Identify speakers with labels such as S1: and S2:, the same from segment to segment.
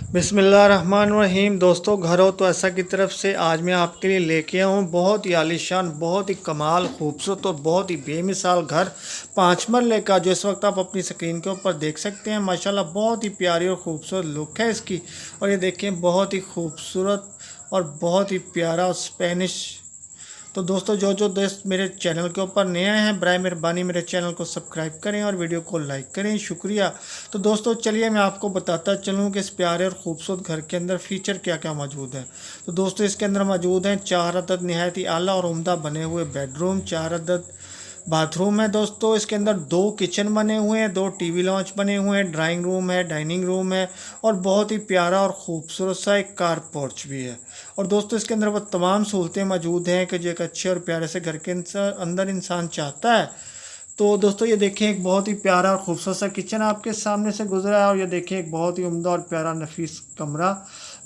S1: बिस्मिल्लाहिर्रहमानिर्रहीम। दोस्तों, घर हो तो ऐसा की तरफ से आज मैं आपके लिए लेके आया हूँ बहुत ही आलीशान, बहुत ही कमाल, खूबसूरत और बहुत ही बेमिसाल घर 5 मरले का, जो इस वक्त आप अपनी स्क्रीन के ऊपर देख सकते हैं। माशाल्लाह बहुत ही प्यारी और ख़ूबसूरत लुक है इसकी। और ये देखें, बहुत ही खूबसूरत और बहुत ही प्यारा स्पेनिश। तो दोस्तों, जो जो दोस्त मेरे चैनल के ऊपर नए आए हैं, बराए मेहरबानी मेरे चैनल को सब्सक्राइब करें और वीडियो को लाइक करें, शुक्रिया। तो दोस्तों, चलिए मैं आपको बताता चलूँ कि इस प्यारे और ख़ूबसूरत घर के अंदर फ़ीचर क्या क्या मौजूद है। तो दोस्तों, इसके अंदर मौजूद हैं 4 अदद नहायत ही आला और उम्दा बने हुए बेडरूम, 4 अदद बाथरूम है। दोस्तों, इसके अंदर 2 किचन बने हुए हैं, 2 टीवी लॉन्च बने हुए हैं, ड्राइंग रूम है, डाइनिंग रूम है और बहुत ही प्यारा और ख़ूबसूरत सा एक कार पोर्च भी है। और दोस्तों, इसके अंदर वो तमाम सहूलतें मौजूद हैं कि जो एक अच्छे और प्यारे से घर के अंदर इंसान चाहता है। तो दोस्तों, ये देखें, एक बहुत ही प्यारा और ख़ूबसूरत सा किचन आपके सामने से गुजरा है। और ये देखें, एक बहुत ही उम्दा और प्यारा नफीस कमरा,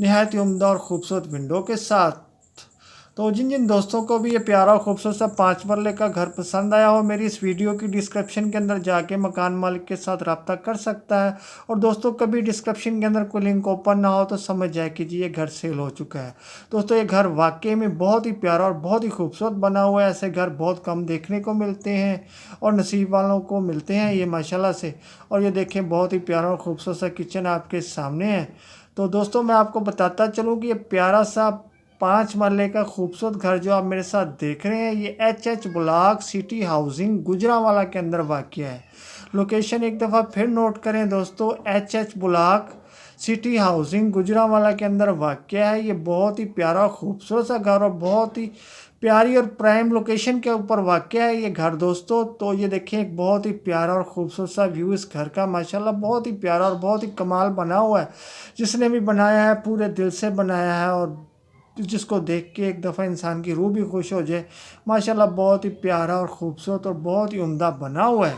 S1: नहायत ही उम्दा और ख़ूबसूरत विंडो के साथ। तो जिन जिन दोस्तों को भी ये प्यारा और खूबसूरत सा 5 मरले का घर पसंद आया हो, मेरी इस वीडियो की डिस्क्रिप्शन के अंदर जाके मकान मालिक के साथ रब्ता कर सकता है। और दोस्तों, कभी डिस्क्रिप्शन के अंदर कोई लिंक ओपन ना हो तो समझ जाए कि जी ये घर सेल हो चुका है। दोस्तों, ये घर वाकई में बहुत ही प्यारा और बहुत ही खूबसूरत बना हुआ है। ऐसे घर बहुत कम देखने को मिलते हैं और नसीब वालों को मिलते हैं ये, माशाल्लाह से। और ये देखें, बहुत ही प्यारा और खूबसूरत सा किचन आपके सामने है। तो दोस्तों, मैं आपको बताता चलूँ कि ये प्यारा सा 5 मरले का खूबसूरत घर जो आप मेरे साथ देख रहे हैं, ये H block city housing Gujranwala के अंदर वाक़या है। लोकेशन एक दफ़ा फिर नोट करें दोस्तों, H block city housing Gujranwala के अंदर वाक़या है। ये बहुत ही प्यारा खूबसूरत सा घर और बहुत ही प्यारी और प्राइम लोकेशन के ऊपर वाक़या है ये घर दोस्तों। तो ये देखें, एक बहुत ही प्यारा और ख़ूबसूरत सा व्यू इस घर का, माशाल्लाह बहुत ही प्यारा और बहुत ही कमाल बना हुआ है। जिसने भी बनाया है पूरे दिल से बनाया है और जिसको देख के एक दफ़ा इंसान की रूह भी खुश हो जाए। माशाल्लाह बहुत ही प्यारा और ख़ूबसूरत और बहुत ही उम्दा बना हुआ है।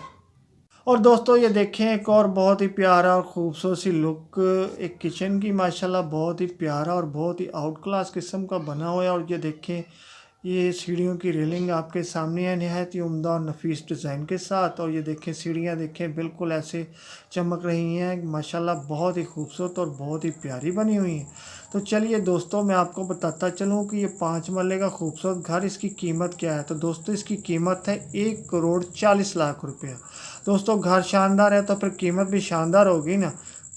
S1: और दोस्तों, ये देखें, एक और बहुत ही प्यारा और ख़ूबसूरत सी लुक एक किचन की, माशाल्लाह बहुत ही प्यारा और बहुत ही आउट क्लास किस्म का बना हुआ है। और ये देखें, ये सीढ़ियों की रेलिंग आपके सामने है, नहायत ही उम्दा और नफीस डिज़ाइन के साथ। और ये देखें, सीढ़ियाँ देखें, बिल्कुल ऐसे चमक रही हैं, माशाल्लाह बहुत ही खूबसूरत और बहुत ही प्यारी बनी हुई हैं। तो चलिए दोस्तों, मैं आपको बताता चलूँ कि ये 5 मरले का खूबसूरत घर, इसकी कीमत क्या है। तो दोस्तों, इसकी कीमत है 1 करोड़ 40 लाख रुपया। दोस्तों, घर शानदार है तो फिर कीमत भी शानदार होगी ना।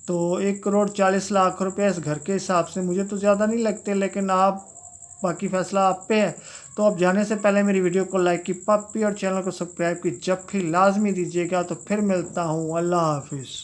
S1: तो 1 करोड़ 40 लाख रुपया इस घर के हिसाब से मुझे तो ज़्यादा नहीं लगते, लेकिन आप, बाकी फ़ैसला आप पे है। तो अब जाने से पहले मेरी वीडियो को लाइक की पप्पी और चैनल को सब्सक्राइब की जब भी लाजमी दीजिएगा। तो फिर मिलता हूँ, अल्लाह हाफिज़।